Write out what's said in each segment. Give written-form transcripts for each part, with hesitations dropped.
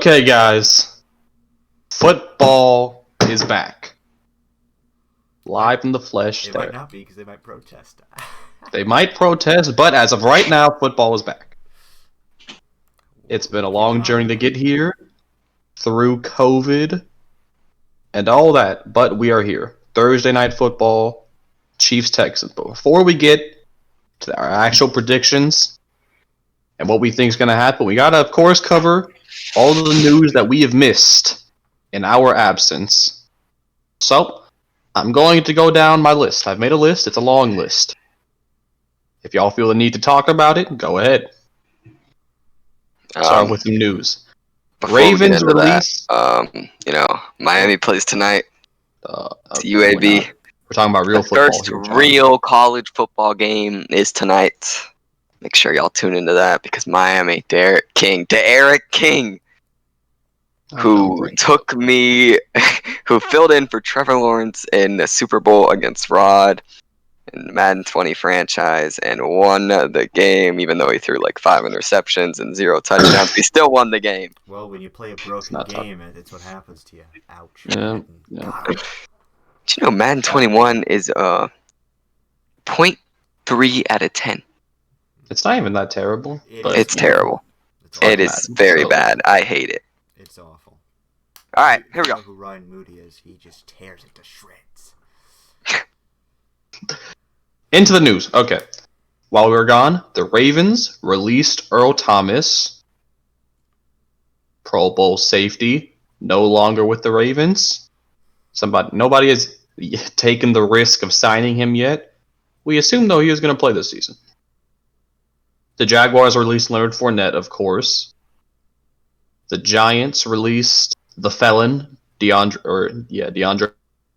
Okay, guys. Football is back. Live in the flesh. It might not be because they might protest. They might protest, but as of right now, football is back. It's been a Keep an long eye journey on to it. get here, through COVID and all that, but we are here. Thursday night football, Chiefs Texans. But before we get to our actual predictions and what we think is going to happen, we got to, of course, cover all of the news that we have missed in our absence. So, I'm going to go down my list. I've made a list. It's a long list. If y'all feel the need to talk about it, go ahead. Start with some news. Before we get Ravens into that, release. Miami plays tonight. It's We're UAB. talking about real The football first here, John. real college football game is tonight. Make sure y'all tune into that because Miami, Derek King, who took me, who filled in for Trevor Lawrence in the Super Bowl against Rod in the Madden 20 franchise and won the game, even though he threw like 5 interceptions and 0 touchdowns. He still won the game. Well, when you play a broken not game, it's what happens to you. Ouch. Yeah. Do you know Madden 21 is .3 out of 10? It's not even that terrible. But, It's terrible. fuck It is Madden, very so- bad. I hate it. It's awful. All right, here we If you go. know who Ryan Moody is? He just tears it to shreds. Into the news. Okay. While we were gone, the Ravens released Earl Thomas, Pro Bowl safety, no longer with the Ravens. Nobody has taken the risk of signing him yet. We assumed, though, he was going to play this season. The Jaguars released Leonard Fournette, of course. The Giants released the felon, DeAndre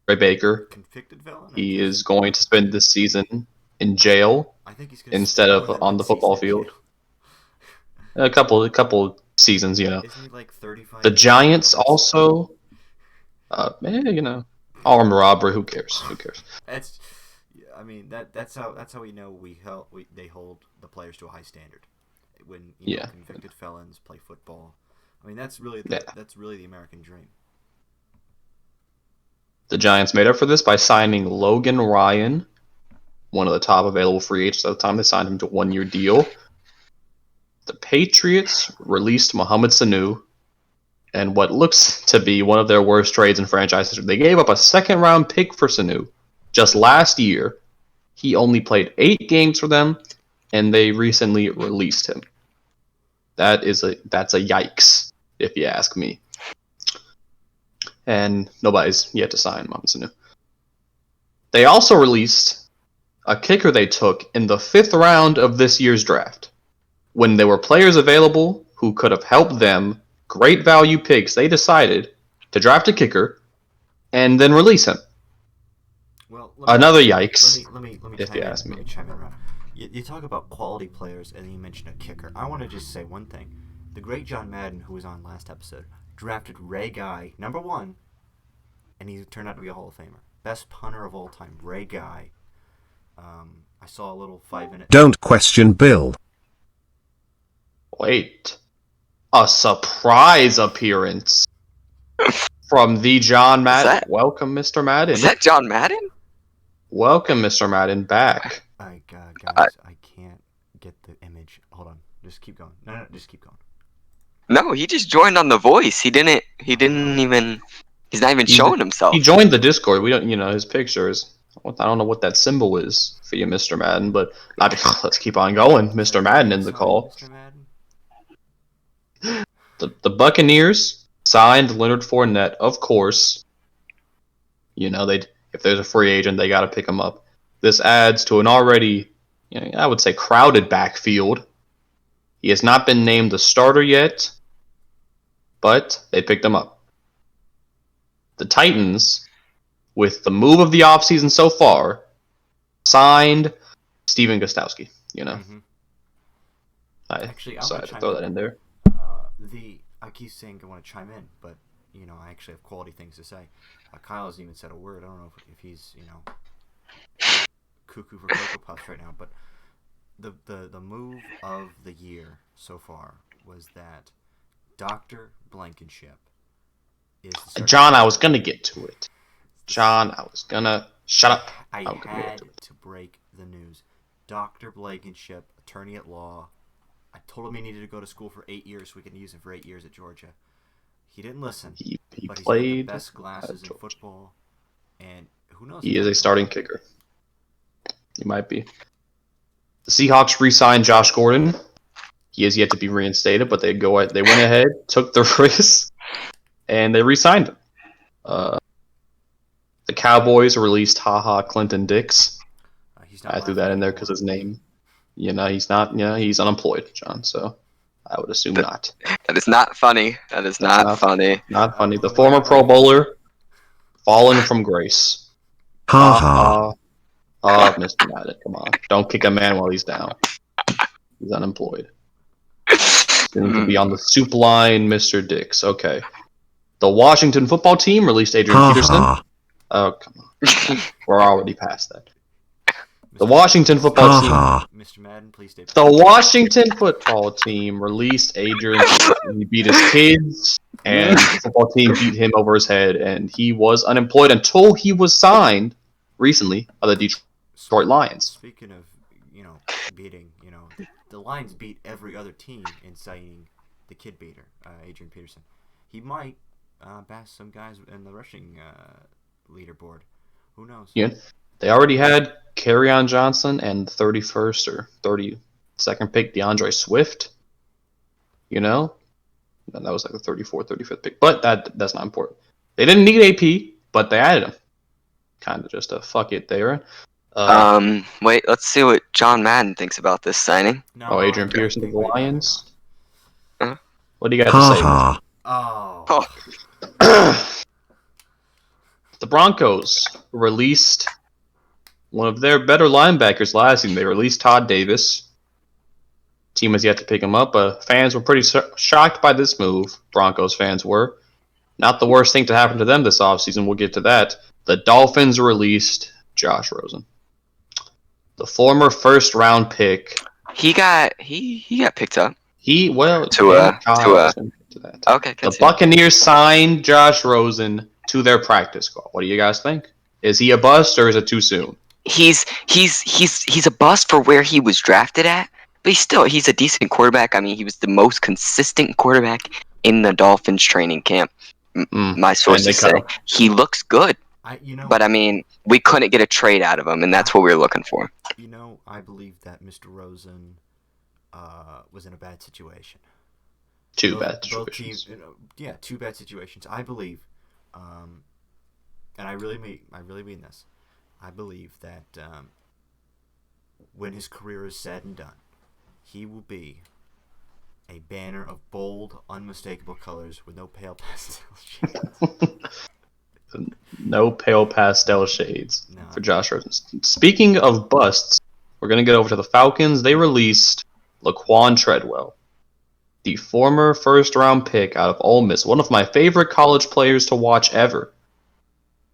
Baker. Convicted felon? He is going to spend this season in jail I think he's gonna instead spend of more than on one the football season in field. jail. A couple seasons, you know. Isn't he like 35? The years Giants old? also, armed robbery. Who cares? That's, I mean that's how we know they hold the players to a high standard. When convicted felons play football, I mean that's really the American dream. The Giants made up for this by signing Logan Ryan, one of the top available free agents at the time. They signed him to a 1-year deal. The Patriots released Mohamed Sanu, and what looks to be one of their worst trades in franchise history. They gave up a second-round pick for Sanu just last year. He only played 8 games for them, and they recently released him. That's a yikes, if you ask me. And nobody's yet to sign Mohamed Sanu. They also released a kicker they took in the 5th round of this year's draft. When there were players available who could have helped them, great value picks, they decided to draft a kicker and then release him. Well, Another yikes, Let me if you ask me. Let me chime in, Ron. You talk about quality players, and then you mention a kicker. I want to just say one thing. The great John Madden, who was on last episode, drafted Ray Guy, number 1, and he turned out to be a Hall of Famer. Best punter of all time, Ray Guy. I saw a little 5-minute... Don't question Bill. Wait. A surprise appearance from the John Madden. Welcome, Mr. Madden. Is that John Madden? Welcome, Mr. Madden, back. Guys, I can't get the image. Hold on. Just keep going. No, just keep going. No, he just joined on The Voice. He didn't even... He's not even showing himself. He joined the Discord. We don't, his pictures. I don't know what that symbol is for you, Mr. Madden, but let's keep on going. Mr. Madden in the call. Mr. Madden? The Buccaneers signed Leonard Fournette, of course. If there's a free agent, they got to pick him up. This adds to an already, I would say, crowded backfield. He has not been named the starter yet, but they picked him up. The Titans, with the move of the offseason so far, signed Steven Gostkowski. Mm-hmm. Actually, So I had to throw that in there. I keep saying I want to chime in, but I actually have quality things to say. Kyle hasn't even said a word. I don't know if he's cuckoo for Cocoa Puffs right now, but the move of the year so far was that Dr. Blankenship is the starting John, I kicker. was gonna get to it. John, I was gonna shut up. I I'm gonna get had to it. to break the news. Dr. Blankenship, attorney at law. I told him he needed to go to school for 8 years so we could use him for 8 years at Georgia. He didn't listen. He But he's got the played best at glasses in Georgia. football. And who knows? He is a starting kicker. He might be. The Seahawks re-signed Josh Gordon. He is yet to be reinstated, but they went ahead, took the risk, and they re-signed him. The Cowboys released Clinton Dix. He's not I threw that in there because his name. He's not. He's unemployed, John. So I would assume not. That is not funny. That is not funny. Not funny. The former Pro Bowler, fallen from grace. Ha ha. Oh, Mr. Madden, come on. Don't kick a man while he's down. He's unemployed. Soon to be on the soup line, Mr. Dix. Okay. The Washington football team released Adrian Ha Peterson. ha. Oh, come on. We're already past that. The Washington football Ha team. ha. Mr. Madden, please stay. The Washington football team released Adrian Peterson. He beat his kids, and the football team beat him over his head, and he was unemployed until he was signed recently by the Detroit Lions. Speaking of, beating, the Lions beat every other team in signing the kid beater, Adrian Peterson. He might bash some guys in the rushing leaderboard. Who knows? Yeah, they already had Kerryon Johnson and 31st or 32nd pick DeAndre Swift. And that was like the 34th, 35th pick. But that's not important. They didn't need AP, but they added him. Kind of just a fuck it there. Wait, let's see what John Madden thinks about this signing. No, Adrian I Peterson to think the we got it Lions. Huh? What do you got Ha to say? ha. Oh. The Broncos released one of their better linebackers last season. They released Todd Davis. Team has yet to pick him up, but fans were pretty shocked by this move. Broncos fans were. Not the worst thing to happen to them this offseason. We'll get to that. The Dolphins released Josh Rosen. The former first-round pick. He got picked up. Okay, Okay. the Buccaneers signed Josh Rosen to their practice squad. What do you guys think? Is he a bust or is it too soon? He's a bust for where he was drafted at, but he's a decent quarterback. I mean, he was the most consistent quarterback in the Dolphins training camp. My sources say he looks good. But I mean, we couldn't get a trade out of him, and that's what we were looking for. I believe that Mr. Rosen was in a bad situation. Two bad situations. Two bad situations. I believe, and I really mean this. I believe that when his career is said and done, he will be a banner of bold, unmistakable colors with no pale pastel shades. No pale pastel shades for Josh Rosen. Speaking of busts, we're going to get over to the Falcons. They released Laquan Treadwell, the former first-round pick out of Ole Miss, one of my favorite college players to watch ever.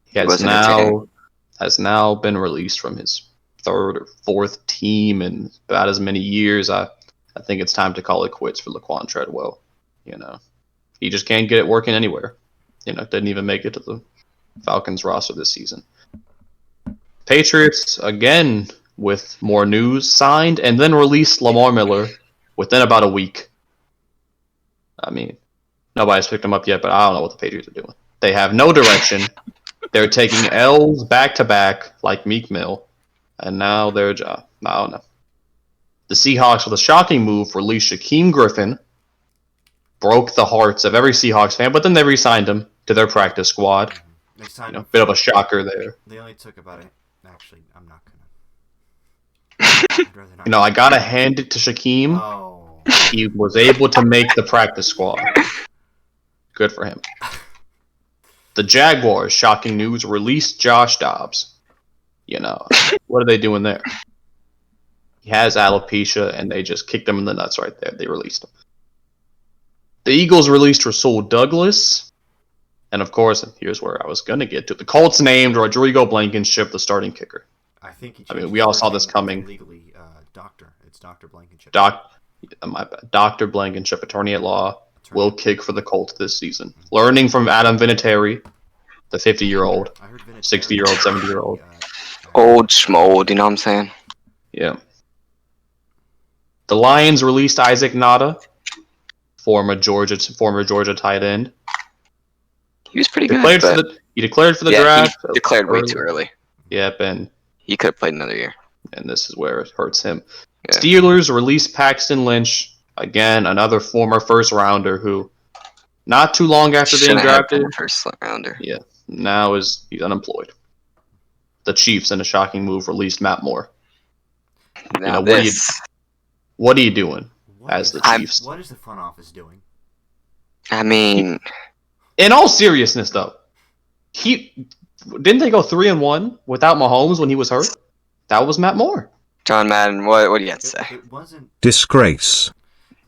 He has now been released from his third or fourth team in about as many years. I think it's time to call it quits for Laquan Treadwell. He just can't get it working anywhere. Didn't even make it to the Falcons roster this season. Patriots, again, with more news, signed and then released Lamar Miller within about a week. I mean, nobody's picked him up yet, but I don't know what the Patriots are doing. They have no direction. They're taking L's back-to-back like Meek Mill, and now their job. I don't know. The Seahawks, with a shocking move, released Shaquem Griffin. Broke the hearts of every Seahawks fan, but then they re-signed him to their practice squad. They signed him. Bit of a shocker there. They only took about it. Actually, I'm not gonna. I gotta hand it to Shaquem. Oh. He was able to make the practice squad. Good for him. The Jaguars, shocking news, released Josh Dobbs. What are they doing there? He has alopecia, and they just kicked him in the nuts right there. They released him. The Eagles released Rasul Douglas. And, of course, here's where I was going to get to. The Colts named Rodrigo Blankenship the starting kicker. I think we all saw this coming. Legally, doctor. It's Dr. Blankenship. My bad. Dr. Blankenship, attorney at law. will kick for the Colts this season. Learning from Adam Vinatieri, the 50-year-old, I heard Vinatieri 60-year-old, 70-year-old. Old schmold, you know what I'm saying? Yeah. The Lions released Isaac Nada, former Georgia tight end. He was pretty good, but He declared for the yeah, draft. he declared way too early. Yep, and He could have played another year. this is where it hurts him. Yeah. Steelers released Paxton Lynch, again, another former first-rounder who, not too long after being Shouldn't have been drafted, a first rounder. yeah, now he's unemployed. The Chiefs, in a shocking move, released Matt Moore. Now what are you doing as the Chiefs? What is the front office doing? I mean, In all seriousness, though, didn't they go 3-1 without Mahomes when he was hurt? That was Matt Moore. John Madden, what do you have to say? It wasn't. Disgrace.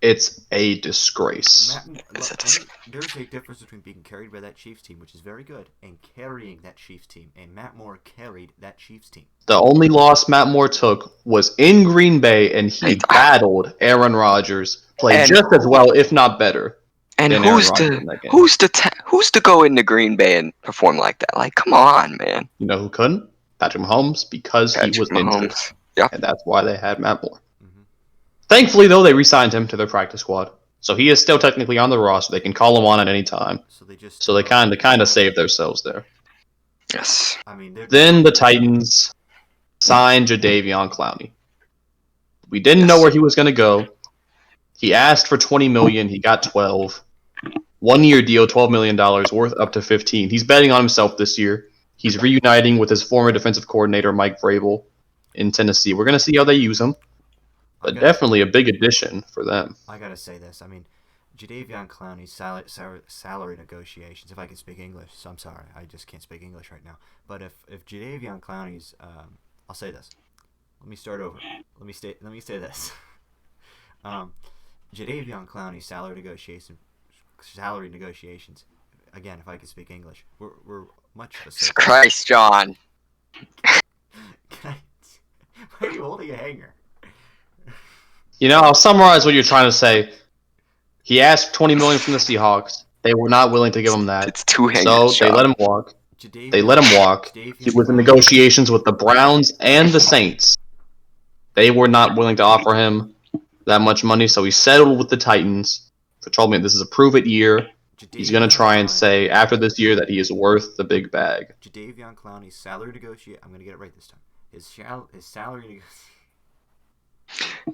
It's a disgrace. There's a difference between being carried by that Chiefs team, which is very good, and carrying that Chiefs team. And Matt Moore carried that Chiefs team. The only loss Matt Moore took was in Green Bay, and he battled Aaron Rodgers, played just as well, if not better. And who's to go into Green Bay and perform like that? Like, come on, man. You know who couldn't? Patrick Mahomes, because he was injured. Yeah. And that's why they had Matt Moore. Mm-hmm. Thankfully, though, they re-signed him to their practice squad. So he is still technically on the roster. They can call him on at any time. So they kind of saved themselves there. Yes. I mean, then the Titans signed Jadeveon Clowney. We didn't know where he was going to go. He asked for $20 million. He got 12. 1-year deal, $12 million, worth up to 15. He's betting on himself this year. He's reuniting with his former defensive coordinator, Mike Vrabel, in Tennessee. We're going to see how they use him. But definitely a big addition for them. I got to say this. I mean, Jadeveon Clowney's salary negotiations, if I can speak English, so I'm sorry, I just can't speak English right now. But if Jadeveon Clowney's, I'll say this. Let me start over. Let me say this. Jadeveon Clowney's salary negotiations, again, if I can speak English, we're much of a circus. Christ, John. Why are you holding a hanger? You know, I'll summarize what you're trying to say. He asked $20 million from the Seahawks. They were not willing to give him that. It's two hangers. So they let him walk. He was in negotiations with the Browns and the Saints. They were not willing to offer him that much money, so he settled with the Titans. For $12 million, this is a prove-it year. He's going to try and say after this year that he is worth the big bag. Jadeveon Clowney's salary negotiation. I'm going to get it right this time. His salary negotiation.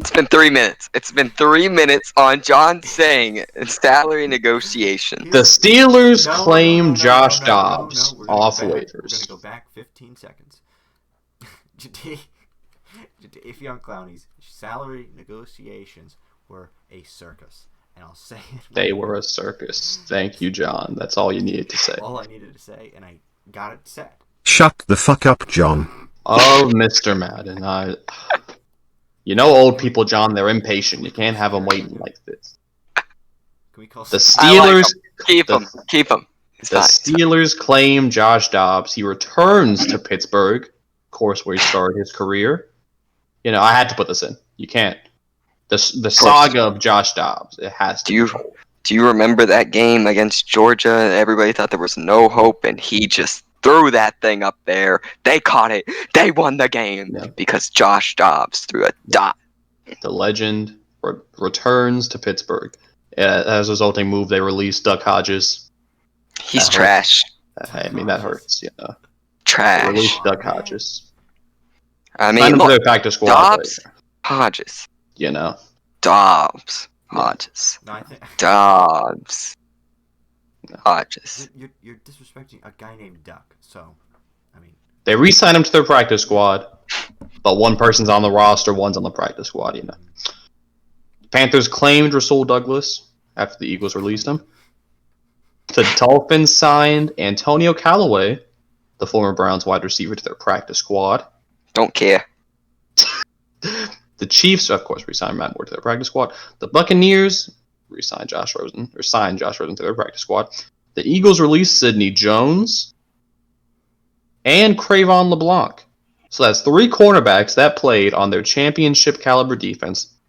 It's been 3 minutes. It's been 3 minutes on John saying salary negotiation. The Steelers claim Josh Dobbs off waivers. We're going to go back 15 seconds. Jadeveon Clowney's salary negotiations were a circus. And I'll say it. They were a circus. Thank you, John. That's all you needed to say. All I needed to say, and I got it said. Shut the fuck up, John. Oh, Mr. Madden. You know old people, John, they're impatient. You can't have them waiting like this. Can we call the Steelers... Keep him. The Steelers claim Josh Dobbs. He returns to Pittsburgh, of course, where he started his career. You know, I had to put this in. You can't. The saga of Josh Dobbs. It has to. Do you remember that game against Georgia? Everybody thought there was no hope, and he just threw that thing up there. They caught it. They won the game because Josh Dobbs threw a dot. The legend returns to Pittsburgh. As a resulting move, they released Duck Hodges. He's trash. I mean, that hurts. You know. Trash. They released Duck Hodges. I mean, look, their practice squad. Dobbs, Hodges. You know. Dobbs, Hodges. No, Dobbs. Hodges. You're disrespecting a guy named Duck, so, I mean... They re-signed him to their practice squad, but one person's on the roster, one's on the practice squad, you know. Panthers claimed Rasul Douglas after the Eagles released him. The Dolphins signed Antonio Callaway, the former Browns wide receiver, to their practice squad. Don't care. The Chiefs, of course, re-signed Matt Moore to their practice squad. The Buccaneers signed Josh Rosen to their practice squad. The Eagles released Sidney Jones and Cravon LeBlanc. So that's 3 cornerbacks that played on their championship caliber defense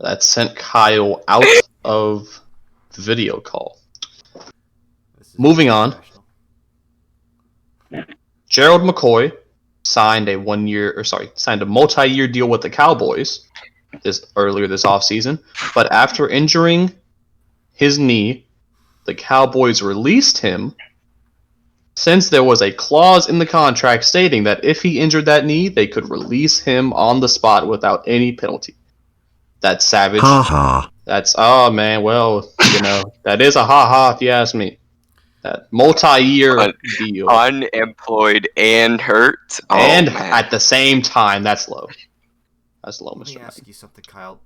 That sent Kyle out of the video call. This is Moving on. professional. Gerald McCoy signed a multi-year deal with the Cowboys earlier this offseason, but after injuring his knee, the Cowboys released him since there was a clause in the contract stating that if he injured that knee, they could release him on the spot without any penalty. That's savage. Ha ha. That's, oh man, well, that is a ha-ha if you ask me. That multi-year deal. Unemployed and hurt. Oh, and man. at the same time, that's low. That's low, Let me Mr. ask Madden. you something, Kyle.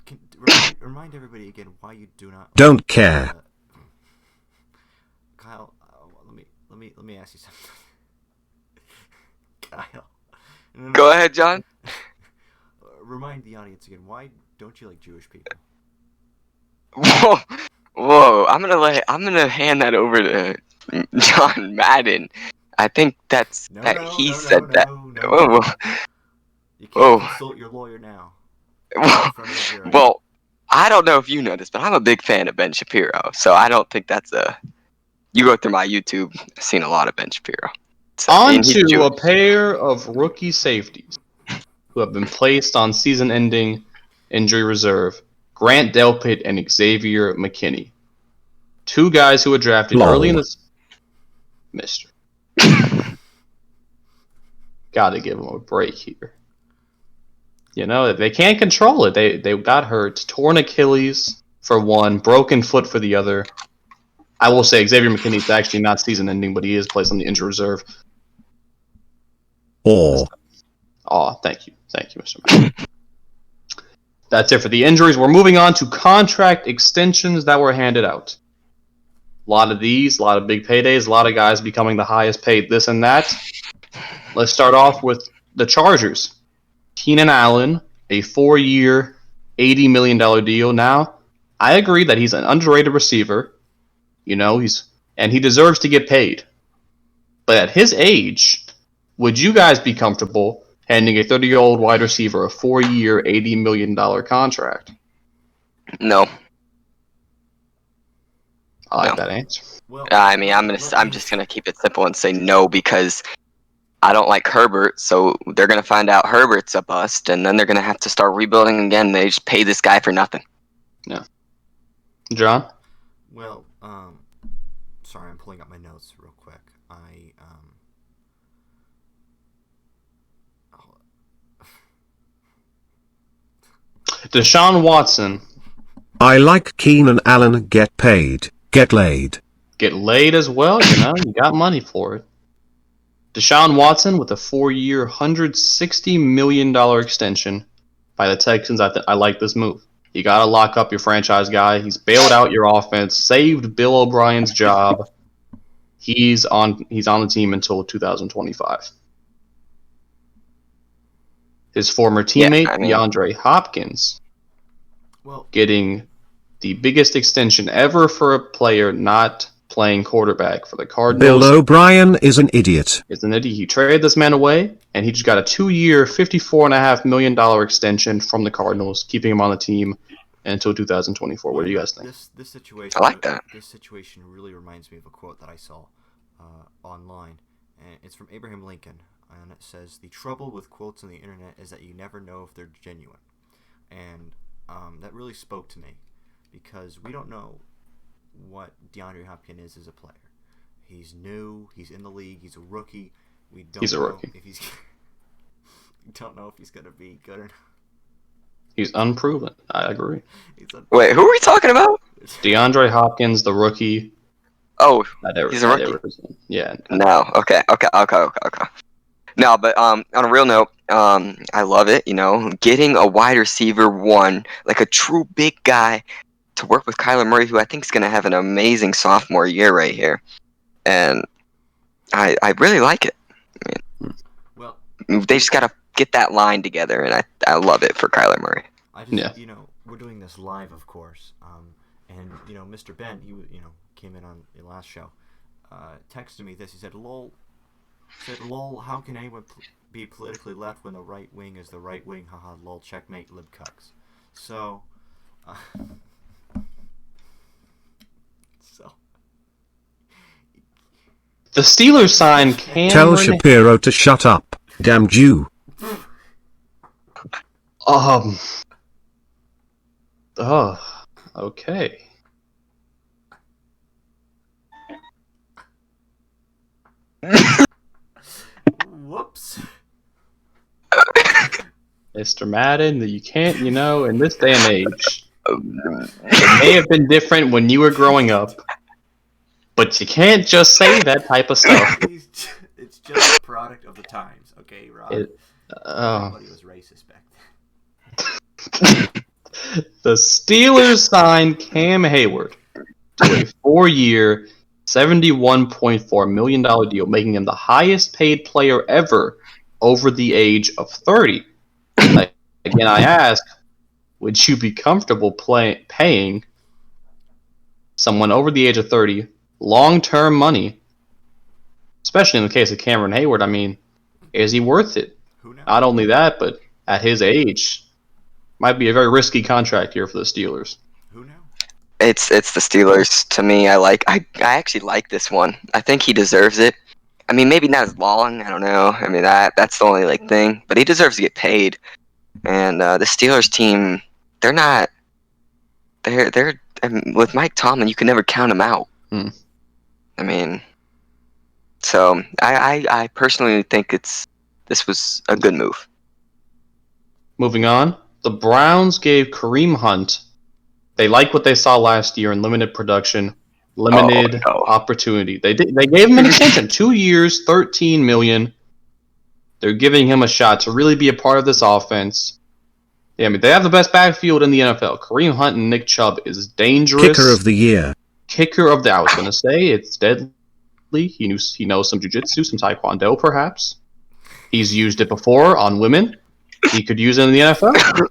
Remind everybody again why you do not. Don't care. Kyle, let me ask you something. Kyle. No. Go ahead, John. Remind the audience again. Why don't you like Jewish people? Whoa. I'm gonna hand that over to John Madden. I think he said that. Whoa. You can't Whoa. consult your lawyer now. Well, well, I don't know if you know this, but I'm a big fan of Ben Shapiro, so I don't think that's a. You go through my YouTube, I've seen a lot of Ben Shapiro. So, On and he's to Jewish. a pair of rookie safeties who have been placed on season-ending injury reserve: Grant Delpit and Xavier McKinney. Two guys who were drafted early in this. Mister. Gotta give them a break here. They can't control it. They got hurt. Torn Achilles for one, broken foot for the other. I will say Xavier McKinney is actually not season-ending, but he is placed on the injury reserve. Or. Oh, thank you, Mr. Madden. That's it for the injuries. We're moving on to contract extensions that were handed out. A lot of these, a lot of big paydays, a lot of guys becoming the highest paid this and that. Let's start off with the Chargers. Keenan Allen, a 4-year, $80 million deal. Now, I agree that he's an underrated receiver. And he deserves to get paid. But at his age, would you guys be comfortable handing a 30-year-old wide receiver a 4-year, $80 million contract? No. I like that answer. Well, I mean, I'm just gonna keep it simple and say no because I don't like Herbert, so they're gonna find out Herbert's a bust, and then they're gonna have to start rebuilding again. They just pay this guy for nothing. Yeah. John? Well, sorry, I'm pulling up my notes real quick. Deshaun Watson. I like Keenan Allen. Get paid. Get laid. Get laid as well, you got money for it. Deshaun Watson with a 4-year, $160 million extension by the Texans. I like this move. You got to lock up your franchise guy. He's bailed out your offense, saved Bill O'Brien's job. He's on the team until 2025. His former teammate, DeAndre Hopkins, getting the biggest extension ever for a player not playing quarterback for the Cardinals. Bill O'Brien is an idiot. He traded this man away, and he just got a 2-year, $54.5 million extension from the Cardinals, keeping him on the team until 2024. What do you guys think? This situation, I like that. This situation really reminds me of a quote that I saw online, and it's from Abraham Lincoln, and it says, "The trouble with quotes on the internet is that you never know if they're genuine," and that really spoke to me because we don't know what DeAndre Hopkins is as a player. He's new. He's in the league. He's a rookie. We don't know if he's. We don't know if he's gonna be good or not. He's unproven. I agree. Wait, who are we talking about? DeAndre Hopkins, the rookie. Oh, he's a rookie. Yeah. No. Okay. No, but on a real note, I love it. Getting a wide receiver one, like a true big guy, to work with Kyler Murray, who I think is going to have an amazing sophomore year right here, and I really like it. Well, they just got to get that line together, and I love it for Kyler Murray. We're doing this live, of course, and Mr. Ben, he came in on the last show, texted me this. He said, "Lol, how can anyone be politically left when the right wing is the right wing? Haha, lol, checkmate, lib cucks." So, So The Steelers signed Tell Cameron. Shapiro to shut up, damn Jew. Oh, okay. whoops. Mr. Madden, that you can't, in this day and age, it may have been different when you were growing up, but you can't just say that type of stuff. It's just a product of the times, okay, Rod? Everybody was racist back then. The Steelers signed Cam Hayward to a 4-year, $71.4 million deal, making him the highest paid player ever over the age of 30. Again, I ask, would you be comfortable paying someone over the age of 30 long-term money, especially in the case of Cameron Hayward? I mean, is he worth it? Who knows? Not only that, but at his age, might be a very risky contract here for the Steelers. Who knows? It's the Steelers to me. I actually like this one. I think he deserves it. I mean, maybe not as long. I don't know. I mean, that's the only thing. But he deserves to get paid. And the Steelers team, they're not. They're I mean, with Mike Tomlin, you can never count him out. Hmm. I mean, so I personally think this was a good move. Moving on, the Browns gave Kareem Hunt. They like what they saw last year in limited production, limited no. opportunity. They gave him an extension, 2 years, $13 million. They're giving him a shot to really be a part of this offense. Yeah, I mean, they have the best backfield in the NFL. Kareem Hunt and Nick Chubb is dangerous. Kicker of the year. I was going to say, it's deadly. He knows some jiu-jitsu, some taekwondo, perhaps. He's used it before on women. He could use it in the NFL.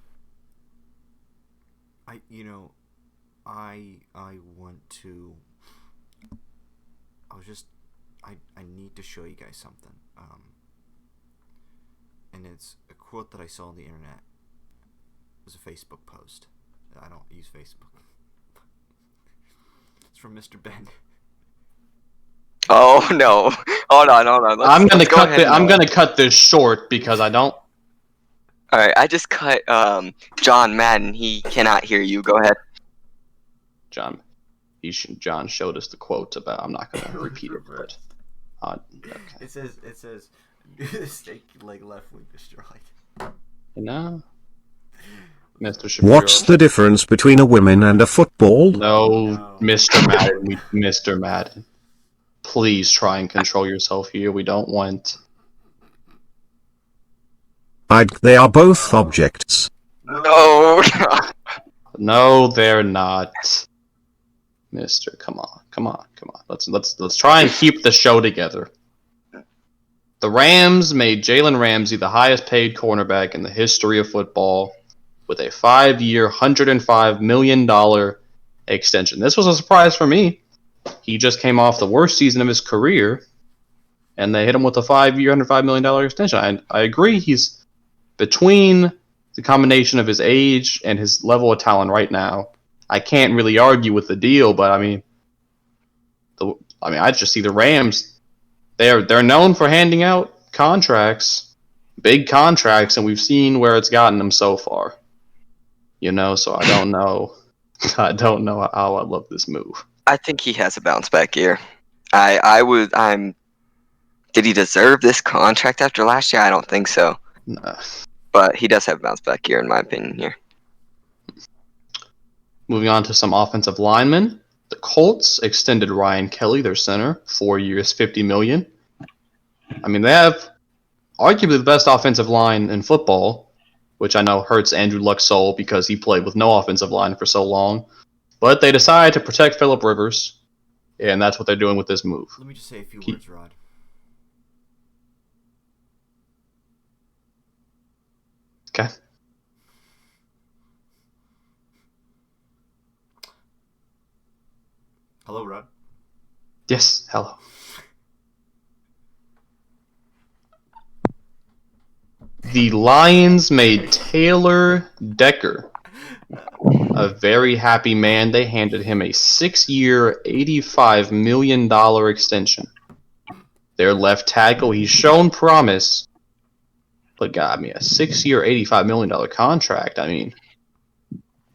I want to. I need to show you guys something. And it's a quote that I saw on the internet. It was a Facebook post. I don't use Facebook. It's from Mr. Ben. Oh no! Hold on. I'm gonna cut this short because I don't. All right, I just cut John Madden. He cannot hear you. Go ahead. John showed us the quote about. I'm not gonna repeat it, but okay. It says snake leg left wing destroyed. Mr. Shapiro. What's the difference between a woman and a football? No, Mr. Madden. Mr. Madden. Please try and control yourself here. We don't want. They are both objects. No. No, they're not. Mister, come on. Let's try and keep the show together. The Rams made Jalen Ramsey the highest paid cornerback in the history of football with a 5-year, $105 million extension. This was a surprise for me. He just came off the worst season of his career, and they hit him with a 5-year, $105 million extension. I agree he's between the combination of his age and his level of talent right now. I can't really argue with the deal, but I just see the Rams. They're known for handing out contracts, big contracts, and we've seen where it's gotten them so far. So I don't know. I don't know how I love this move. I think he has a bounce back year. Did he deserve this contract after last year? I don't think so. Nah. But he does have a bounce back year, in my opinion, here. Moving on to some offensive linemen. The Colts extended Ryan Kelly, their center, 4 years, $50 million. I mean, they have arguably the best offensive line in football, which I know hurts Andrew Luck's soul because he played with no offensive line for so long. But they decided to protect Phillip Rivers, and that's what they're doing with this move. Let me just say a few words, Rod. Okay. Hello, Rod. Yes, hello. The Lions made Taylor Decker a very happy man. They handed him a 6-year, $85 million extension. Their left tackle, he's shown promise, but got me a 6-year, $85 million contract. I mean,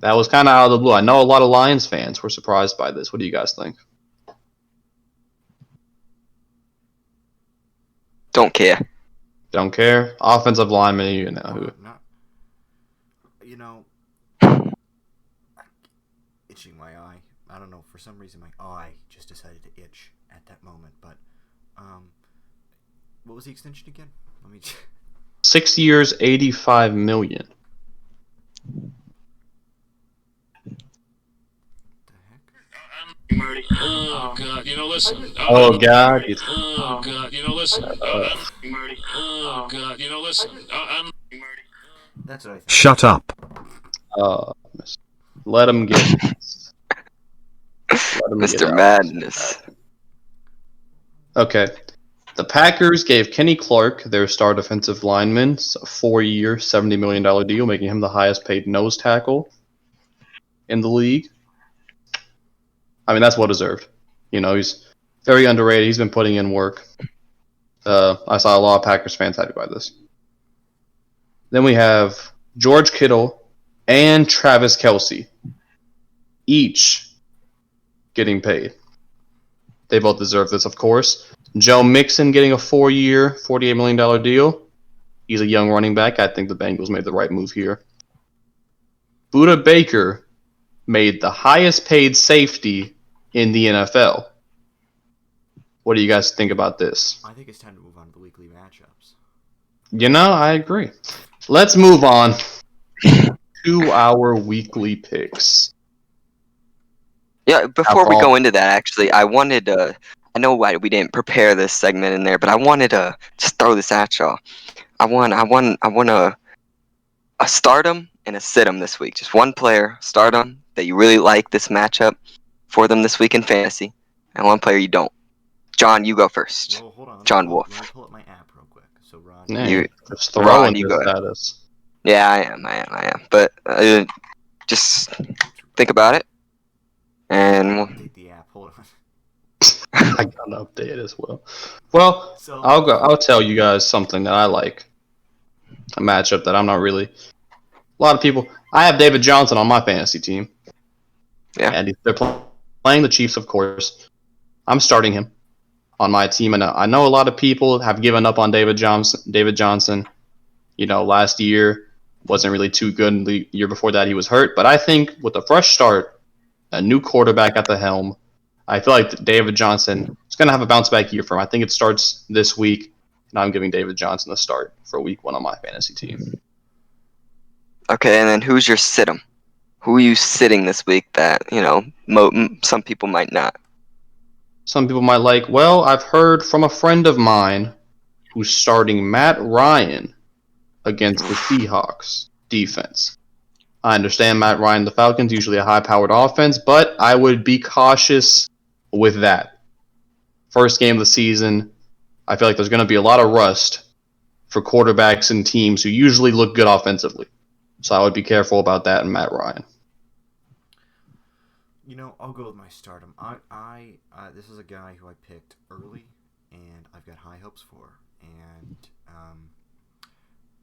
that was kind of out of the blue. I know a lot of Lions fans were surprised by this. What do you guys think? Don't care. Don't care. Offensive lineman, you know who. Not, itching my eye. I don't know. For some reason, my eye just decided to itch at that moment. But, what was the extension again? Let me. 6 years, $85 million. Heck? Oh God! Listen. Oh God! Oh God! Listen. Oh God! Listen. That's what I think. Shut up. Let him get it. Let him get Mr. out. Madness. Okay. The Packers gave Kenny Clark, their star defensive lineman, a 4-year, $70 million deal, making him the highest paid nose tackle in the league. I mean, that's well deserved. He's very underrated. He's been putting in work. I saw a lot of Packers fans happy by this. Then we have George Kittle and Travis Kelce, each getting paid. They both deserve this, of course. Joe Mixon getting a 4-year, $48 million deal. He's a young running back. I think the Bengals made the right move here. Budda Baker made the highest paid safety in the NFL. What do you guys think about this? I think it's time to move on to weekly matchups. I agree. Let's move on to our weekly picks. Yeah, before we go into that, actually, I wanted to. I know we didn't prepare this segment in there, but I wanted to just throw this at y'all. I want a stardom and a sit-em this week. Just one player, stardom, that you really like this matchup for them this week in fantasy, and one player you don't. John, you go first. Well, hold on. John Wolf. Let me pull up my app real quick. So, Ron. You just throwing Ron, you this go at us. Yeah, I am. But just think about it, and Update the app. Hold on. I got an update as well. Well, So, I'll tell you guys something that I like. A matchup that I'm not really. A lot of people. I have David Johnson on my fantasy team. Yeah. And they're playing the Chiefs, of course. I'm starting him on my team, and I know a lot of people have given up on David Johnson. Last year wasn't really too good. And the year before that, he was hurt. But I think with a fresh start, a new quarterback at the helm, I feel like David Johnson is going to have a bounce back year for him. I think it starts this week, and I'm giving David Johnson the start for week 1 on my fantasy team. Okay, and then who's your sit-em? Who are you sitting this week that, some people might not? Some people might like, well, I've heard from a friend of mine who's starting Matt Ryan against the Seahawks defense. I understand Matt Ryan, the Falcons, usually a high-powered offense, but I would be cautious with that. First game of the season, I feel like there's going to be a lot of rust for quarterbacks and teams who usually look good offensively. So I would be careful about that and Matt Ryan. I'll go with my stardom. This is a guy who I picked early, and I've got high hopes for. And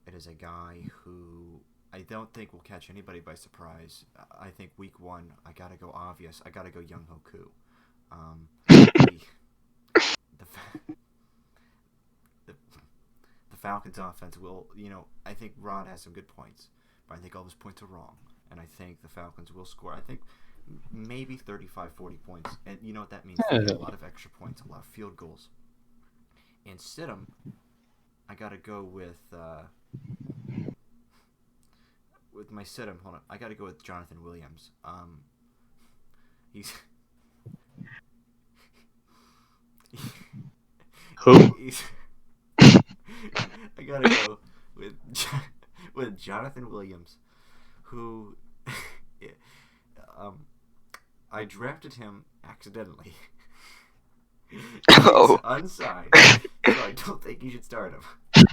it is a guy who I don't think will catch anybody by surprise. I think week 1, I gotta go obvious. I gotta go Young Hoku. The Falcons offense will, I think Rod has some good points, but I think all of his points are wrong. And I think the Falcons will score. I think maybe 35, 40 points. And you know what that means? A lot of extra points, a lot of field goals. And Stidham, I gotta go with my Stidham. Hold on, I gotta go with Jonathan Williams. He's Who? I gotta go with Jonathan Williams, who I drafted him accidentally. Oh. He's unsigned, so I don't think you should start him.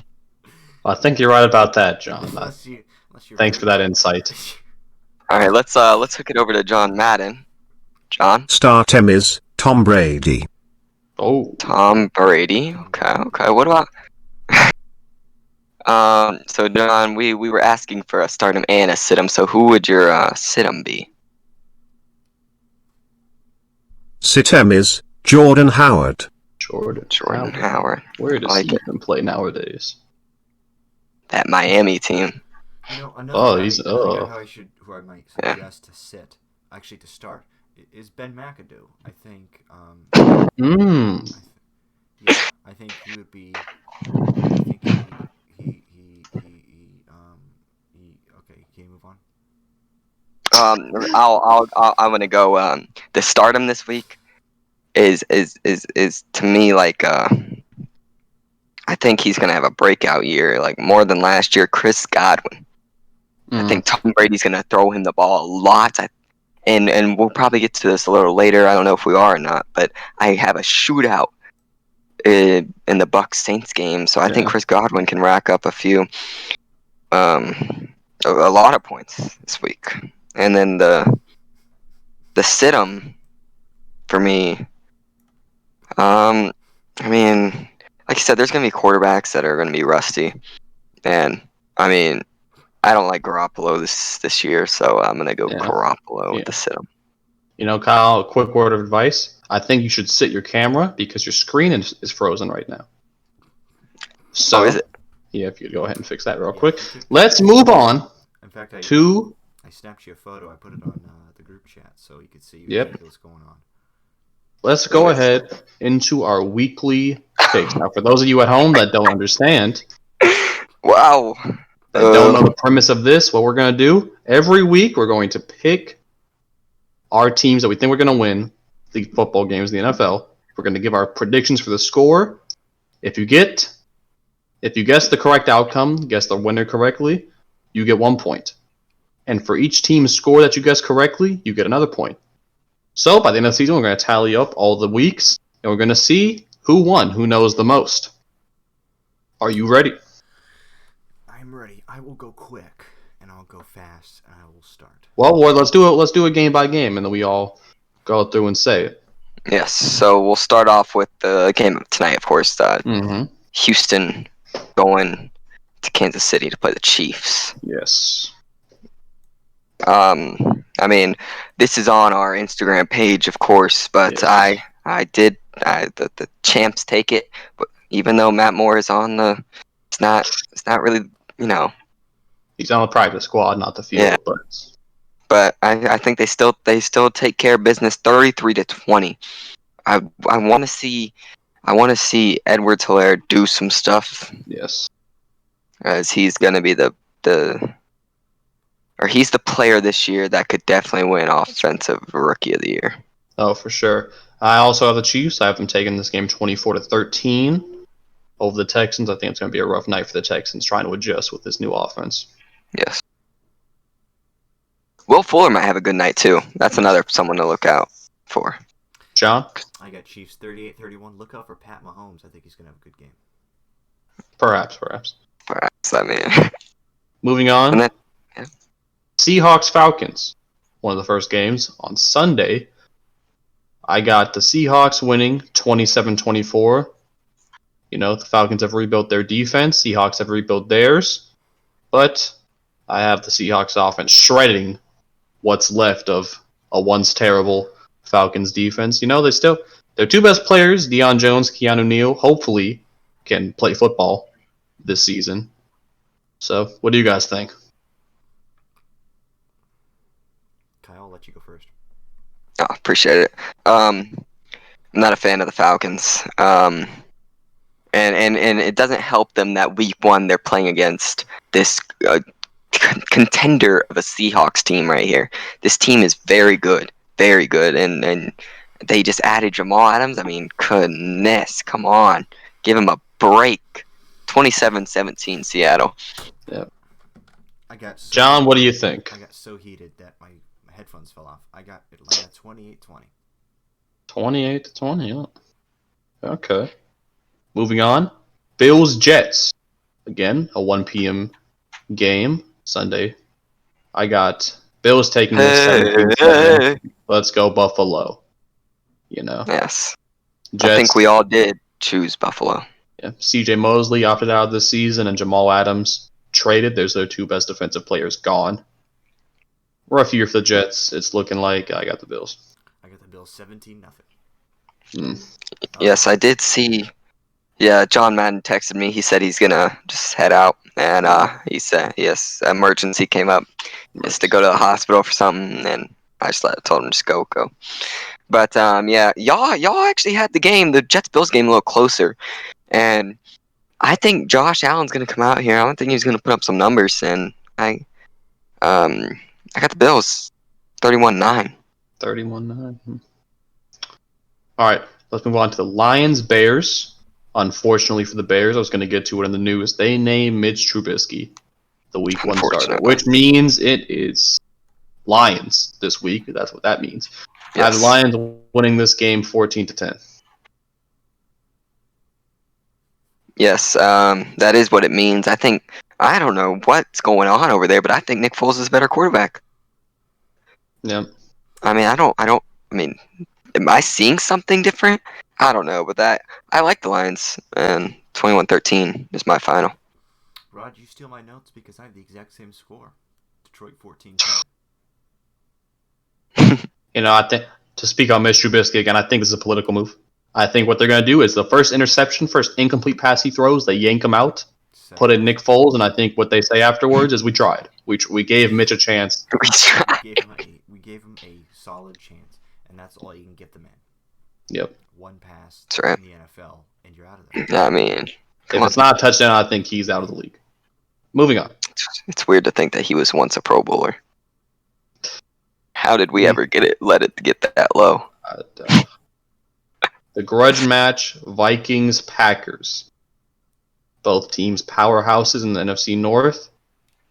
I think you're right about that, John. Unless you're Thanks for that insight. All right, let's hook it over to John Madden. John. Star Tem is Tom Brady. Oh, Tom Brady. Okay. What about? So John, we were asking for a stardom and a situm. So who would your situm be? Sitem is Jordan Howard. Jordan. Jordan Howard. Where I does like he it. even play nowadays? That Miami team. You know, another Oh, guy, he's another guy who I might Yeah. suggest to sit, actually to start, is Ben McAdoo. I think. Mmm. Yeah, I think he would be. I think he. Okay, can you move on? I'm gonna go. The stardom this week is to me like I think he's gonna have a breakout year, like more than last year. Chris Godwin. I think Tom Brady's gonna throw him the ball a lot. And we'll probably get to this a little later. I don't know if we are or not, but I have a shootout in the Bucks Saints game, so I think Yeah. Chris Godwin can rack up a few, a lot of points this week. And then the situm for me, I mean, like I said, there's gonna be quarterbacks that are gonna be rusty, and I mean, I don't like Garoppolo this year, so I'm gonna go Yeah. Garoppolo with Yeah. the situm. You know, Kyle, a quick word of advice. I think you should sit your camera because your screen is frozen right now. So, Oh, is it? yeah, if you could go ahead and fix that real Yeah, quick. I think- Let's move on In fact, to. I snapped you a photo. I put it on the group chat so you could see Yep. exactly what's going on. Let's go ahead into our weekly picks. Now, for those of you at home that don't understand, Wow. that don't know the premise of this, what we're going to do, every week we're going to pick our teams that we think we're going to win the football games in the NFL. We're going to give our predictions for the score. If you guess the correct outcome, guess the winner correctly, you get 1 point. And for each team's score that you guess correctly, you get another point. So by the end of the season, we're going to tally up all the weeks, and we're going to see who won, who knows the most. Are you ready? I'm ready. I will go quick and I'll go fast and I will start. Well, let's do it. Let's do it game by game, and then we all go through and say it. Yes, so we'll start off with the game of tonight, of course. Mm-hmm. Houston going to Kansas City to play the Chiefs. Yes. I mean, this is on our Instagram page, of course, but Yes. the champs take it. But even though Matt Moore is on it's not really, you know. He's on the practice squad, not the field, Yeah. But I think they still take care of business, 33-20. I want to see Edwards-Helaire do some stuff, Yes. as he's going to be he's the player this year that could definitely win Offensive Rookie of the Year. Oh, for sure. I also have the Chiefs. I have them taking this game 24-13 over the Texans. I think it's going to be a rough night for the Texans trying to adjust with this new offense. Yes. Will Fuller might have a good night too. That's another someone to look out for. John? I got Chiefs 38-31. Look out for Pat Mahomes. I think he's going to have a good game. Perhaps. Perhaps, I mean. Moving on. And then, yeah. Seahawks-Falcons. One of the first games on Sunday. I got the Seahawks winning 27-24. You know, the Falcons have rebuilt their defense. Seahawks have rebuilt theirs. But I have the Seahawks offense shredding what's left of a once terrible Falcons defense. You know, their two best players, Deion Jones, Keanu Neal, hopefully can play football this season. So, what do you guys think? Kyle, I'll let you go first. Oh, appreciate it. I'm not a fan of the Falcons. And it doesn't help them that week one they're playing against this contender of a Seahawks team right here. This team is very good, and they just added Jamal Adams. I mean, goodness, come on, give him a break. 27-17 Seattle. Yeah. John, what do you think? I got so heated that my headphones fell off. I got Atlanta 28-20. 28-20. Yeah. Okay. Moving on. Bills-Jets. Again, a 1 p.m. game Sunday. I got Bills taking this 17-7. Let's go Buffalo. Yes. Jets. I think we all did choose Buffalo. Yeah. CJ Mosley opted out of this season, and Jamal Adams traded. There's their two best defensive players gone. Rough year for the Jets. It's looking like I got the Bills. I got the Bills 17-0. Yes, I did see. Yeah, John Madden texted me. He said he's gonna just head out, and he said yes, emergency came up, just to go to the hospital for something, and I just told him just go. But yeah, y'all actually had the game, the Jets Bills game, a little closer, and I think Josh Allen's gonna come out here. I don't think he's gonna put up some numbers, and I got the Bills, 31-9. 31-9. All right, let's move on to the Lions-Bears. Unfortunately for the Bears, I was going to get to it in the news. They named Mitch Trubisky the Week 1 starter, which means it is Lions this week. That's what that means. I have the Lions winning this game 14-10. Yes, that is what it means. I don't know what's going on over there, but I think Nick Foles is a better quarterback. Yeah. I mean, am I seeing something different? I don't know, but I like the Lions, and 21-13 is my final. Rod, you steal my notes because I have the exact same score. Detroit 14. I think, to speak on Mitch Trubisky again, I think this is a political move. I think what they're going to do is the first interception, first incomplete pass he throws, they yank him out, put in Nick Foles, and I think what they say afterwards is we tried. We gave Mitch a chance. We gave him a solid chance, and that's all you can get the man. Yep. One pass right. in the NFL, and you're out of there. I mean, if it's not a touchdown, I think he's out of the league. Moving on. It's weird to think that he was once a Pro Bowler. How did we ever let it get that low? The grudge match, Vikings-Packers. Both teams powerhouses in the NFC North.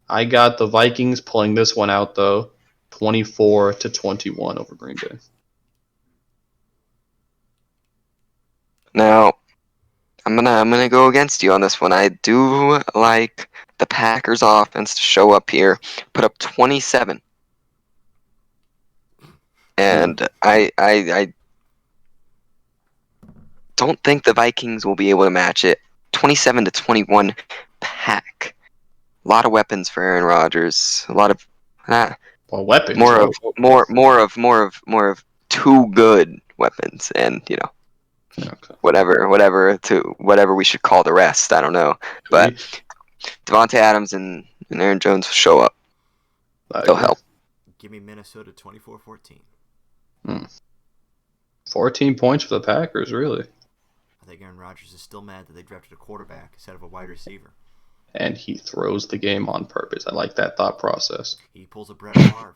I got the Vikings pulling this one out, though, 24-21 over Green Bay. Now, I'm gonna go against you on this one. I do like the Packers offense to show up here, put up 27. And I don't think the Vikings will be able to match it. 27-21 pack. A lot of weapons for Aaron Rodgers. A lot of weapons. More of two good weapons, and whatever we should call the rest. I don't know, but Devontae Adams and Aaron Jones will show up. They'll help. Give me Minnesota 24-14. 14 points for the Packers, really. I think Aaron Rodgers is still mad that they drafted a quarterback instead of a wide receiver. And he throws the game on purpose. I like that thought process. He pulls a Brett Favre.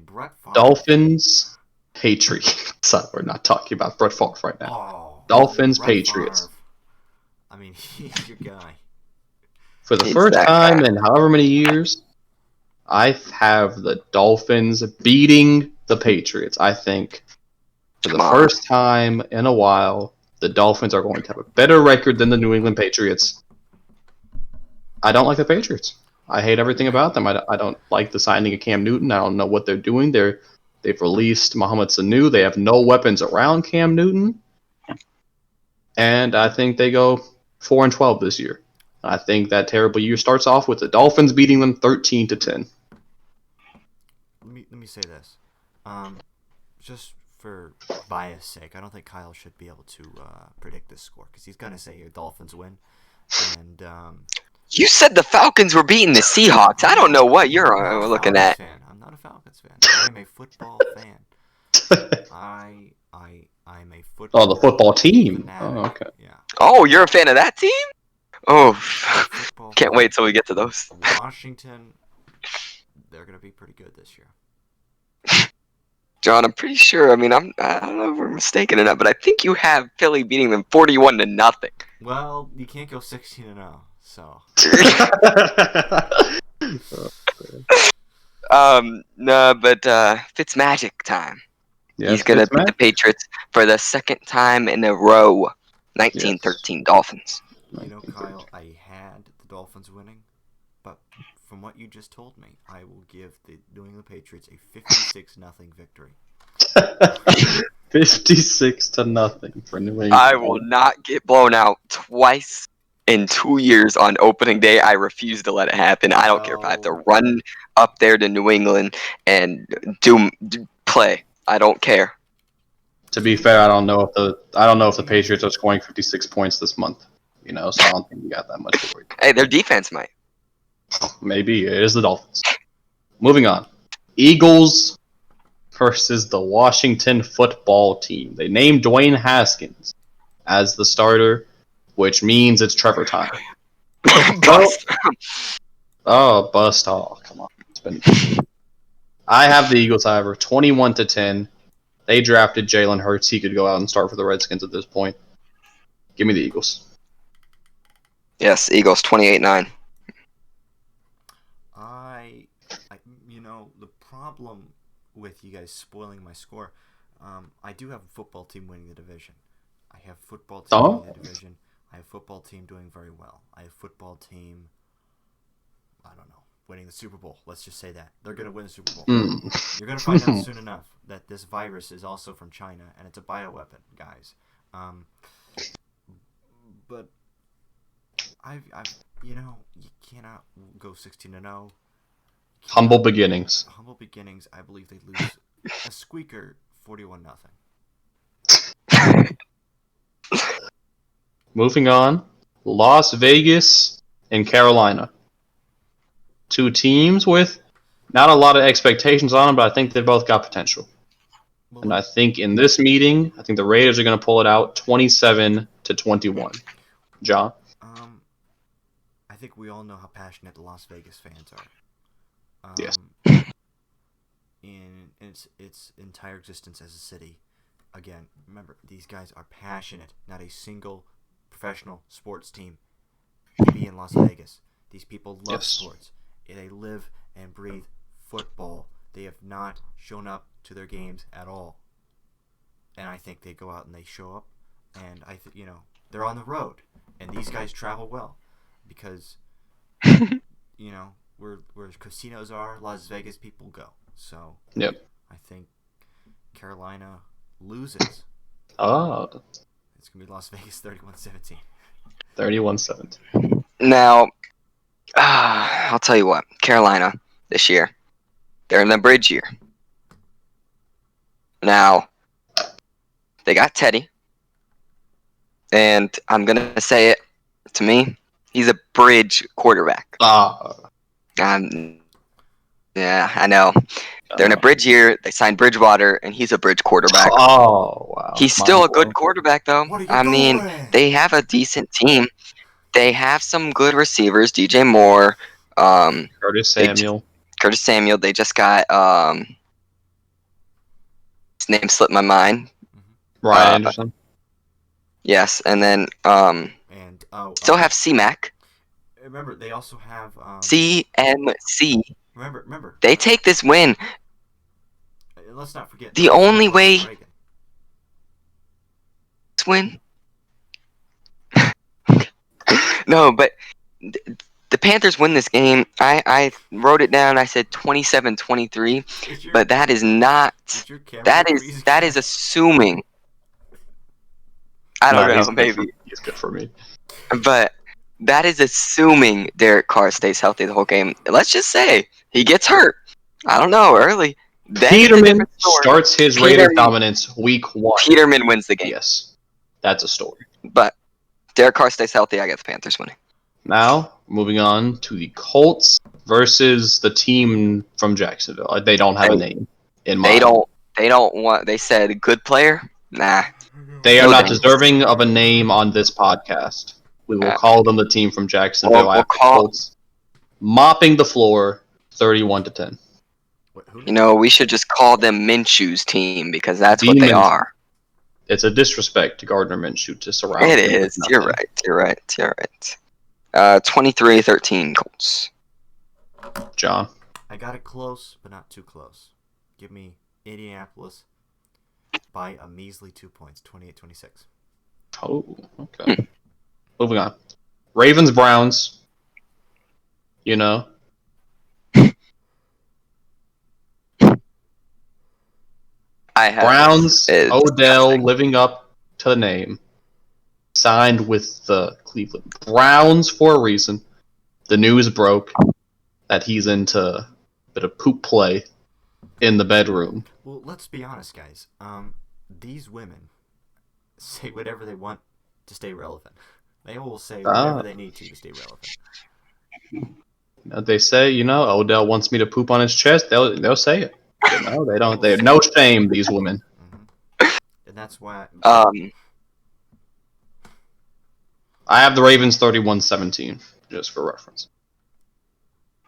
Brett Favre. Dolphins, Patriots. We're not talking about Brett Favre right now. Dolphins, Brett Patriots. Favre. He's your guy. For the first time in however many years, I have the Dolphins beating the Patriots. I think for the first time in a while, the Dolphins are going to have a better record than the New England Patriots. I don't like the Patriots. I hate everything about them. I don't like the signing of Cam Newton. I don't know what they're doing. They've released Mohamed Sanu. They have no weapons around Cam Newton. And I think they go 4-12 this year. I think that terrible year starts off with the Dolphins beating them 13-10. Let me say this. Just for bias sake, I don't think Kyle should be able to predict this score because he's going to say your Dolphins win. And you said the Falcons were beating the Seahawks. I don't know what you're looking at. I'm not a Falcons fan. I am a football fan. I'm a football. Oh, the football team. Fanatic. Oh, okay. Yeah. Oh, you're a fan of that team? Oh, can't wait till we get to those. Washington, they're going to be pretty good this year. John, I'm pretty sure. I don't know if we're mistaken or not, but I think you have Philly beating them 41-0. Well, you can't go 16-0, so. No, but Fitzmagic time. Yes, he's gonna beat the Patriots for the second time in a row. 19-13 Dolphins. Kyle, I had the Dolphins winning, But from what you just told me, I will give the New England Patriots a 56-0 victory. 56-0 for New England. I will not get blown out twice in 2 years on opening day. I refuse to let it happen. I don't care if I have to No. run up there to New England and play. I don't care. To be fair, I don't know if the Patriots are scoring 56 points this month. So I don't think we got that much to worry about. Hey, their defense might. Maybe it is the Dolphins. Moving on. Eagles versus the Washington football team. They named Dwayne Haskins as the starter, which means it's Trevor time. Bust. Oh, bust. Oh, come on. I have the Eagles, however, 21-10. They drafted Jalen Hurts. He could go out and start for the Redskins at this point. Give me the Eagles. Yes, Eagles 28-9. The problem with you guys spoiling my score, I do have a football team winning the division. I have football team winning the division. I have football team doing very well. I have football team, I don't know, winning the Super Bowl. Let's just say that. They're going to win the Super Bowl. You're going to find out soon enough that this virus is also from China, and it's a bioweapon, guys. But you cannot go 16-0. Humble beginnings. Humble beginnings. I believe they lose a squeaker 41-0. Moving on. Las Vegas and Carolina. Two teams with not a lot of expectations on them, but I think they've both got potential. And I think in this meeting, I think the Raiders are going to pull it out 27-21. John? I think we all know how passionate the Las Vegas fans are. Yes. In its entire existence as a city. Again, remember, these guys are passionate. Not a single professional sports team can be in Las Vegas. These people love sports. They live and breathe football. They have not shown up to their games at all. And I think they go out and they show up. And they're on the road. And these guys travel well. Because, where casinos are, Las Vegas people go. So, yep. I think Carolina loses. Oh. It's going to be Las Vegas 31-17. 31-17. Now, I'll tell you what. Carolina, this year, they're in the bridge year. Now, they got Teddy. And I'm going to say it, to me, he's a bridge quarterback. Yeah, I know. They're in a bridge year. They signed Bridgewater, and he's a bridge quarterback. Oh, wow. He's still a good quarterback, though. I mean, they have a decent team. They have some good receivers. DJ Moore. Curtis Samuel. They just got his name slipped my mind. Ryan Anderson. Yes, and then still have C-Mac. Remember, they also have CMC. Remember. They take this win. Let's not forget. The only way to win. No, but the Panthers win this game. I wrote it down. I said 27-23, but that is not. That is assuming. I don't know, maybe. He's good for me. But that is assuming Derek Carr stays healthy the whole game. Let's just say he gets hurt. I don't know, early. Peterman starts his Raiders dominance week 1. Peterman wins the game. Yes. That's a story. But Derek Carr stays healthy, I got the Panthers winning. Now, moving on to the Colts versus the team from Jacksonville. They don't have a name in mind. They don't want. They said good player. Nah. They are not deserving of a name on this podcast. We will call them the team from Jacksonville. We'll call Colts mopping the floor, 31-10. We should just call them Minshew's team because that's what they are. It's a disrespect to Gardner Minshew to surround him. It is. You're right. 23-13 Colts. John. I got it close, but not too close. Give me Indianapolis by a measly 2 points, 28-26. Oh, okay. Moving on. Ravens, Browns. You know, I have Browns, it. Odell living up to the name, signed with the Cleveland Browns for a reason. The news broke that he's into a bit of poop play in the bedroom. Well, let's be honest, guys. These women say whatever they want to stay relevant. They will say whatever they need to stay relevant. They say, Odell wants me to poop on his chest. They'll say it. They don't. They have say no it. shame. These women. And that's why. I have the Ravens 31-17, just for reference.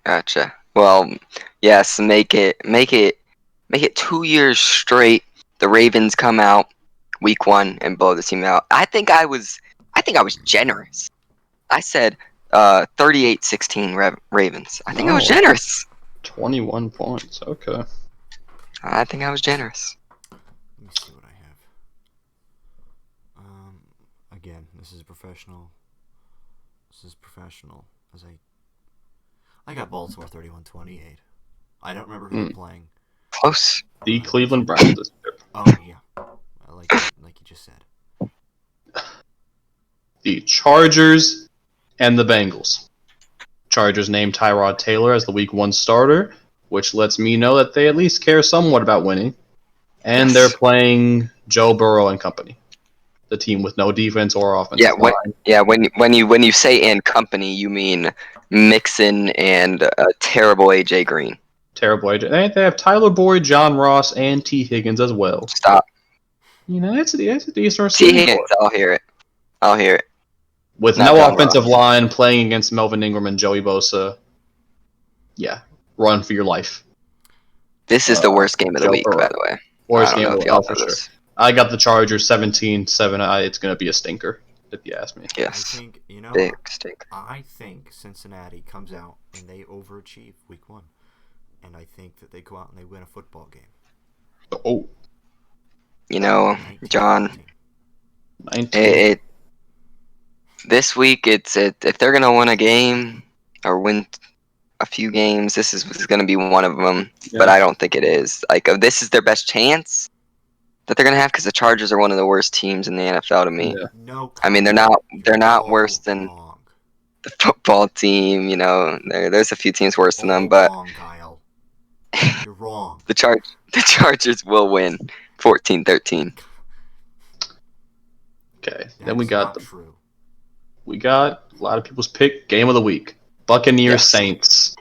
Gotcha. Well, yes, make it 2 years straight. The Ravens come out week 1 and blow the team out. I think I was generous. I said 38-16 Ravens. I think I was Oh. generous. 21 points. Okay. I think I was generous. Let me see what I have. Again, this is professional. As I got Baltimore 31-28. I don't remember who they're playing. Close. The Cleveland Browns. Oh yeah, like you just said. The Chargers and the Bengals. Chargers named Tyrod Taylor as the Week 1 starter, which lets me know that they at least care somewhat about winning. And Yes. they're playing Joe Burrow and company, the team with no defense or offense. When you say "and company," you mean Mixon and terrible AJ Green. Terrible AJ. They have Tyler Boyd, John Ross, and T. Higgins as well. Stop. It's a decent T. receiving Higgins, core. I'll hear it. With Not no John offensive Ross. line, playing against Melvin Ingram and Joey Bosa. Yeah, run for your life. This is the worst game of the Joe week, Burrow. by the way. Worst I don't game know of if the y'all week, for know sure. this. I got the Chargers 17-7. It's going to be a stinker, if you ask me. Yes. I think Big stink. I think Cincinnati comes out and they overachieve week 1, and I think that they go out and they win a football game. Oh, John, 19. this week if they're gonna win a game or win a few games, this is gonna be one of them. Yeah. But I don't think it is. Like, this is their best chance that they're gonna have, because the Chargers are one of the worst teams in the NFL to me. Yeah. No, I mean, they're not worse than wrong. the football team. There's a few teams worse than them, All but wrong, Kyle. You're wrong. the Chargers will win 14-13. Okay, That then we is got not true. a lot of people's pick game of the week. Buccaneers Yes. Saints.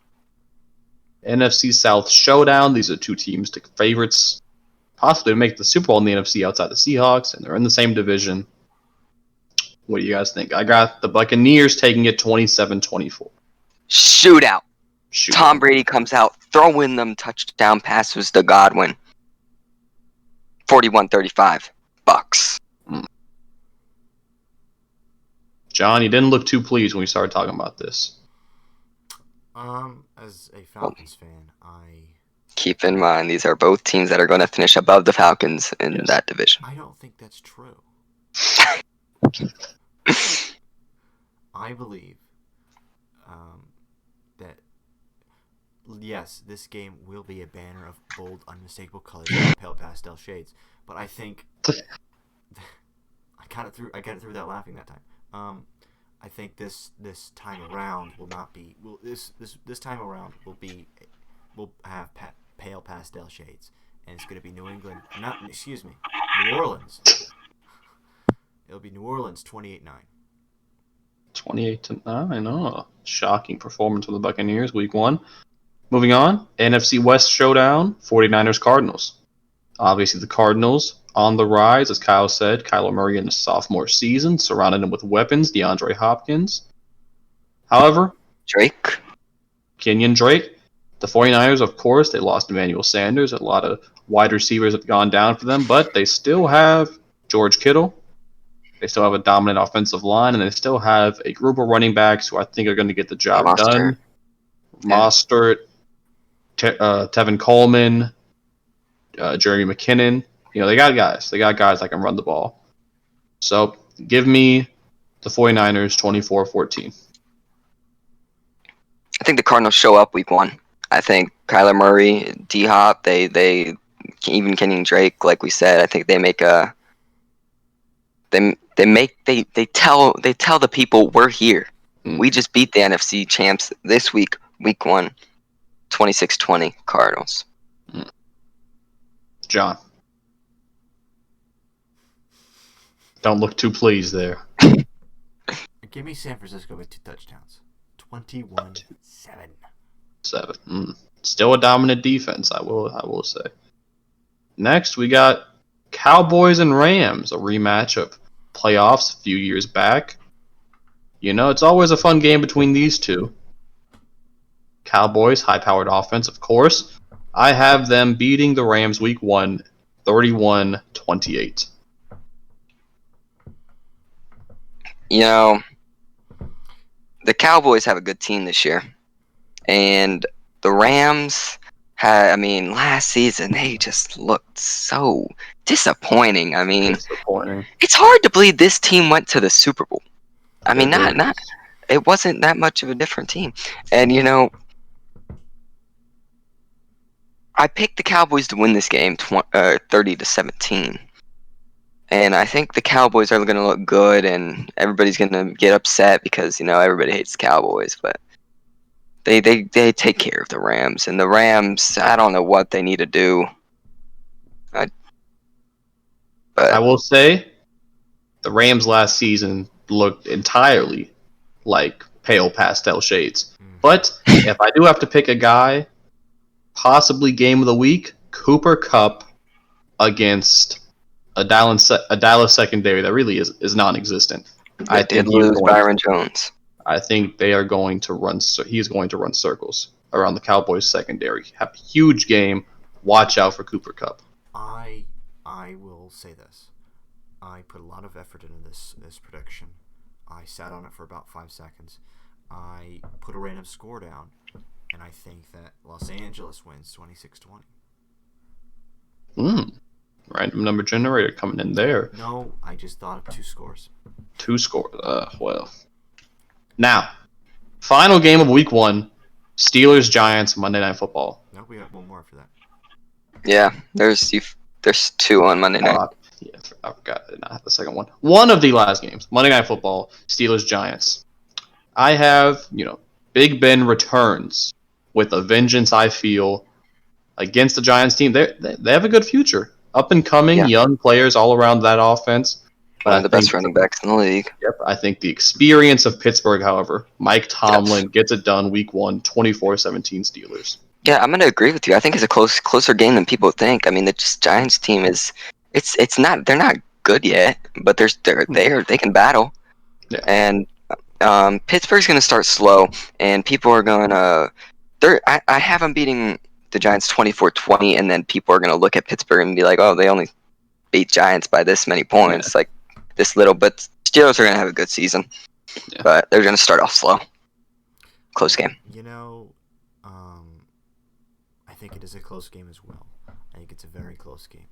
NFC South showdown. These are two teams, favorites, possibly to make the Super Bowl in the NFC outside the Seahawks, and they're in the same division. What do you guys think? I got the Buccaneers taking it 27-24. Shootout. Shoot. Tom Brady comes out throwing them touchdown passes to Godwin. 41-35. Bucks. John, you didn't look too pleased when we started talking about this. As a Falcons fan, Keep in mind, these are both teams that are going to finish above the Falcons in that division. I don't think that's true. I believe that, yes, this game will be a banner of bold, unmistakable colors and pale pastel shades. But I think I got it through without laughing that time. I think this time around will not be. This time around will have pale pastel shades, and it's going to be New Orleans. It'll be New Orleans 28-9. 28-9. Oh, shocking performance from the Buccaneers, week 1. Moving on, NFC West showdown, 49ers Cardinals. Obviously, the Cardinals on the rise, as Kyle said. Kyler Murray in his sophomore season, surrounded him with weapons, DeAndre Hopkins. However, Kenyon Drake, the 49ers, of course, they lost Emmanuel Sanders. A lot of wide receivers have gone down for them, but they still have George Kittle. They still have a dominant offensive line, and they still have a group of running backs who I think are going to get the job done. Mostert, Tevin Coleman, Jeremy McKinnon. They got guys. They got guys that can run the ball. So give me the 49ers 24-14. I think the Cardinals show up week 1. I think Kyler Murray, D Hop, they even Kenyon Drake, like we said, I think they make a they tell the people we're here. We just beat the NFC champs this week 1, 26-20 Cardinals. John. Don't look too pleased there. Give me San Francisco with 2 touchdowns. 21-7. 7. Still a dominant defense, I will say. Next, we got Cowboys and Rams, a rematch of playoffs a few years back. You know, it's always a fun game between these two. Cowboys, high-powered offense, of course. I have them beating the Rams week 1, 31-28. You know, the Cowboys have a good team this year. And the Rams last season they just looked so disappointing. I mean, Disappointing. It's hard to believe this team went to the Super Bowl. I mean, It not it wasn't that much of a different team. And you know, I picked the Cowboys to win this game 30-17. And I think the Cowboys are going to look good, and everybody's going to get upset because, you know, everybody hates the Cowboys, but they take care of the Rams. And the Rams, I don't know what they need to do. But I will say, the Rams last season looked entirely like pale pastel shades. But if I do have to pick a guy, possibly game of the week, Cooper Kupp against a Dallas secondary that really is non-existent. I did lose Byron Jones. I think they are going to run. He's going to run circles around the Cowboys secondary. Have a huge game. Watch out for Cooper Kupp. I will say this. I put a lot of effort into this prediction. I sat on it for about 5 seconds. I put a random score down, and I think that Los Angeles wins 26-20. Random number generator coming in there. No, I just thought of 2 scores. 2 scores. Well. Now, final game of week 1, Steelers-Giants, Monday Night Football. No, we got one more for that. Yeah, there's 2 on Monday night. Yeah, I forgot I did not have the second one. One of the last games, Monday Night Football, Steelers-Giants. I have, Big Ben returns with a vengeance, I feel, against the Giants team. They have a good future. Up and coming, young players all around that offense. One of the best running backs in the league. Yep, I think the experience of Pittsburgh, however, Mike Tomlin gets it done week 1, 24-17 Steelers. Yeah, I'm going to agree with you. I think it's a closer game than people think. I mean, the Giants team it's not, they're not good yet, but they're there. They can battle. Yeah. And Pittsburgh's going to start slow, and people are going to I have them beating the Giants 24-20, and then people are going to look at Pittsburgh and be like, oh, they only beat Giants by this many points, like this little. But Steelers are going to have a good season, but they're going to start off slow. Close game. I think it is a close game as well. I think it's a very close game.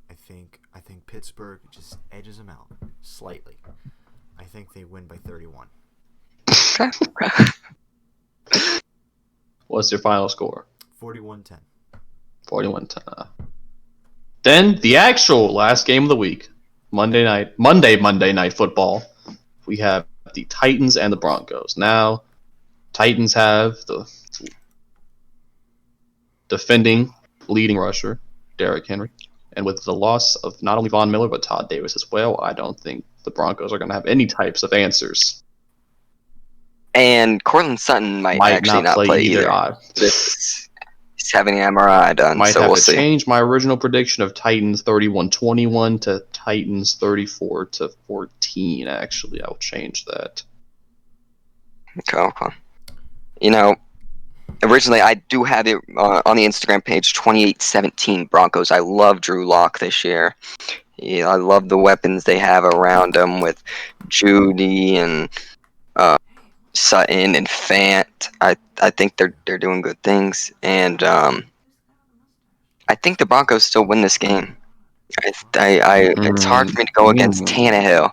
I think Pittsburgh just edges them out slightly. I think they win by 31. What's your final score? 41-10. 41-10. Then the actual last game of the week, Monday Night Football. We have the Titans and the Broncos. Now, Titans have the defending leading rusher, Derrick Henry. And with the loss of not only Von Miller, but Todd Davis as well, I don't think the Broncos are going to have any types of answers. And Cortland Sutton might actually not play either. He's having an MRI done, might so have we'll to see. change my original prediction of Titans 31-21 to Titans 34-14. Actually, I will change that. Okay. Originally I do have it on the Instagram page, 28-17 Broncos. I love Drew Lock this year. Yeah, I love the weapons they have around them with Judy and Sutton and Fant. I think they're doing good things, and I think the Broncos still win this game. It's hard for me to go against Tannehill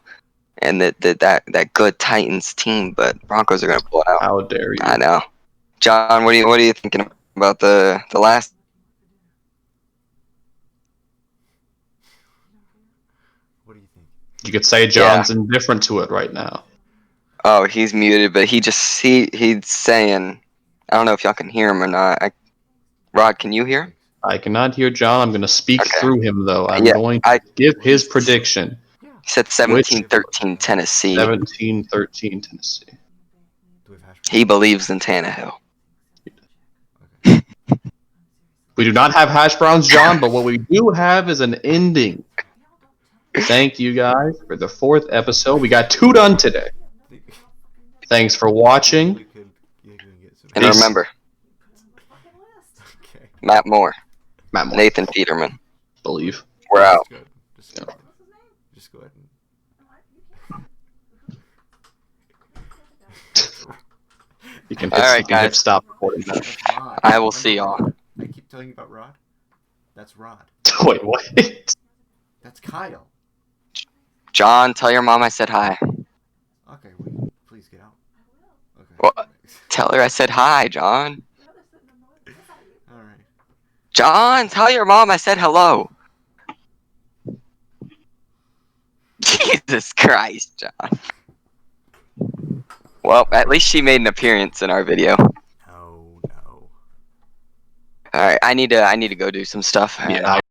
and that good Titans team, but Broncos are going to pull it out. How dare you? I know. John, what are you thinking about the last? What do you think? You could say John's indifferent to it right now. Oh, he's muted, but he's saying, I don't know if y'all can hear him or not. Rod, can you hear? I cannot hear John. I'm going to speak Okay. through him, though. I'm Yeah, going to give his prediction. Yeah. He said 17-13 Tennessee. 17-13 Tennessee. Do we have hash He believes in Tannehill. Okay. We do not have hash browns, John, but what we do have is an ending. Thank you guys for the 4th episode. We got 2 done today. Thanks for watching. We could get some. And Peace. remember, Okay. Matt Moore, Matt Moore, Nathan Peterman. believe. We're out. Good. Just go ahead and. You can All right, hit guys. stop recording now. That's Rod. I will Remember see y'all. Rod? I keep telling you about Rod. That's Rod. Wait, what? That's Kyle. John, tell your mom I said hi. Okay, wait. Please get out. Okay. What? Tell her I said hi, John. All right. John, tell your mom I said hello. Jesus Christ, John. Well, at least she made an appearance in our video. No. All right, I need to go do some stuff. Yeah,